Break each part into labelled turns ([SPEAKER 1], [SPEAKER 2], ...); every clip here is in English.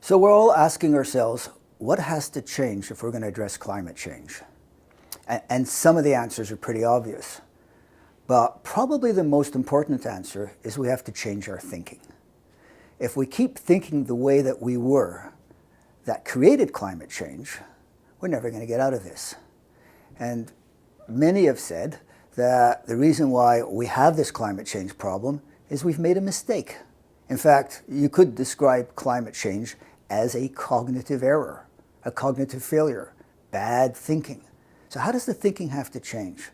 [SPEAKER 1] So we're all asking ourselves, what has to change if we're going to address climate change? And some of the answers are pretty obvious. But probably the most important answer is we have to change our thinking. If we keep thinking the way that we were, that created climate change, we're never going to get out of this. And many have said that the reason why we have this climate change problem is we've made a mistake. In fact, you could describe climate change as a cognitive error, a cognitive failure, bad thinking. So how does the thinking have to change?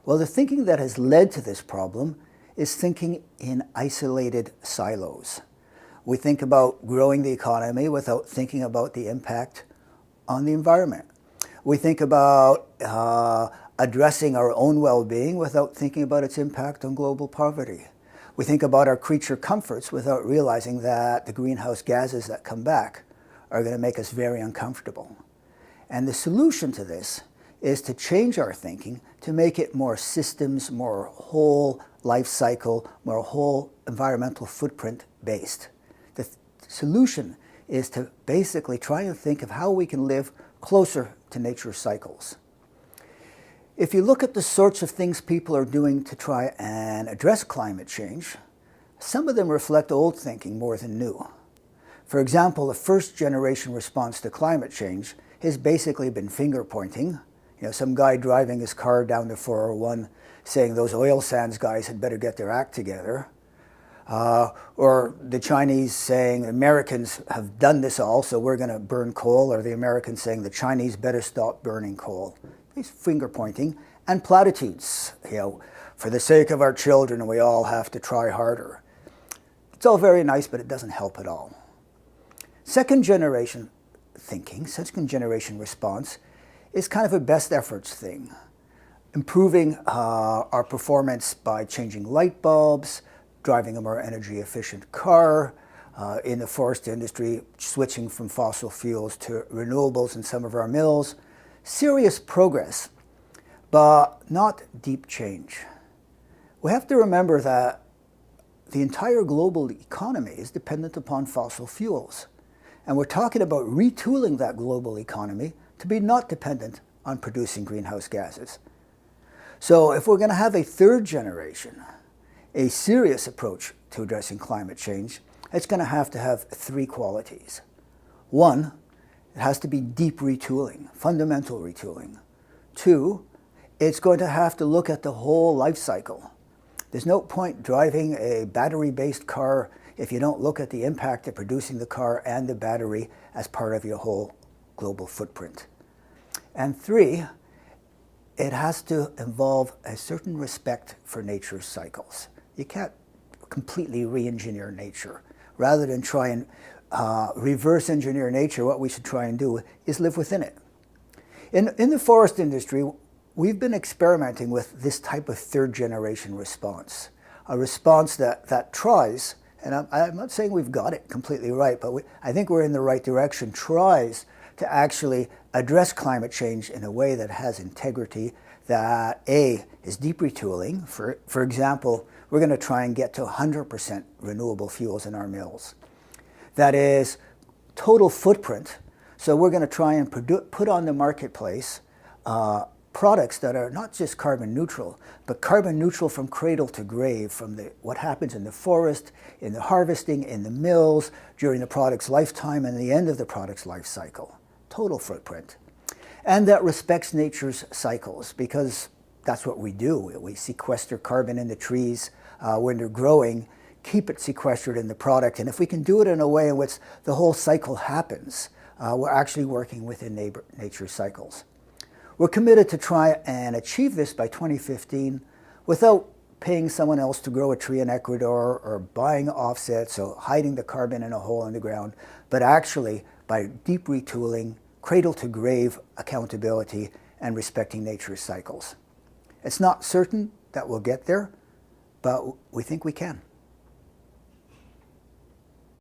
[SPEAKER 1] Well, the thinking that has led to this problem is thinking in isolated silos. We think about growing the economy without thinking about the impact on the environment. We think about addressing our own well-being without thinking about its impact on global poverty. We think about our creature comforts without realizing that the greenhouse gases that come back are going to make us very uncomfortable. And the solution to this is to change our thinking to make it more systems, more whole life cycle, more whole environmental footprint based. The solution is to basically try and think of how we can live closer to nature's cycles. If you look at the sorts of things people are doing to try and address climate change, some of them reflect old thinking more than new. For example, the first generation response to climate change has basically been finger pointing. You know, some guy driving his car down the 401 saying those oil sands guys had better get their act together. Or the Chinese saying Americans have done this all, so we're going to burn coal, or the Americans saying the Chinese better stop burning coal. It's finger pointing and platitudes. You know, for the sake of our children, we all have to try harder. It's all very nice, but it doesn't help at all. Second generation thinking, second generation response, is kind of a best efforts thing. Improving our performance by changing light bulbs, driving a more energy efficient car, in the forest industry, switching from fossil fuels to renewables in some of our mills. Serious progress, but not deep change. We have to remember that the entire global economy is dependent upon fossil fuels. And we're talking about retooling that global economy to be not dependent on producing greenhouse gases. So if we're going to have a third generation, a serious approach to addressing climate change, it's going to have three qualities. One, it has to be deep retooling, fundamental retooling. Two, it's going to have to look at the whole life cycle. There's no point driving a battery-based car if you don't look at the impact of producing the car and the battery as part of your whole global footprint. And three, it has to involve a certain respect for nature's cycles. You can't completely re-engineer nature. Rather than try and reverse engineer nature, what we should try and do is live within it. In the forest industry, we've been experimenting with this type of third generation response. A response that tries, and I'm not saying we've got it completely right, but I think we're in the right direction, tries to actually address climate change in a way that has integrity, that A, is deep retooling. For example, we're going to try and get to 100% renewable fuels in our mills. That is total footprint. So we're going to try and put on the marketplace products that are not just carbon neutral, but carbon neutral from cradle to grave, from what happens in the forest, in the harvesting, in the mills, during the product's lifetime, and the end of the product's life cycle. Total footprint. And that respects nature's cycles, because that's what we do. We sequester carbon in the trees when they're growing, keep it sequestered in the product, and if we can do it in a way in which the whole cycle happens, we're actually working within nature's cycles. We're committed to try and achieve this by 2015 without paying someone else to grow a tree in Ecuador or buying offsets or hiding the carbon in a hole in the ground, but actually by deep retooling, cradle to grave accountability, and respecting nature's cycles. It's not certain that we'll get there, but we think we can.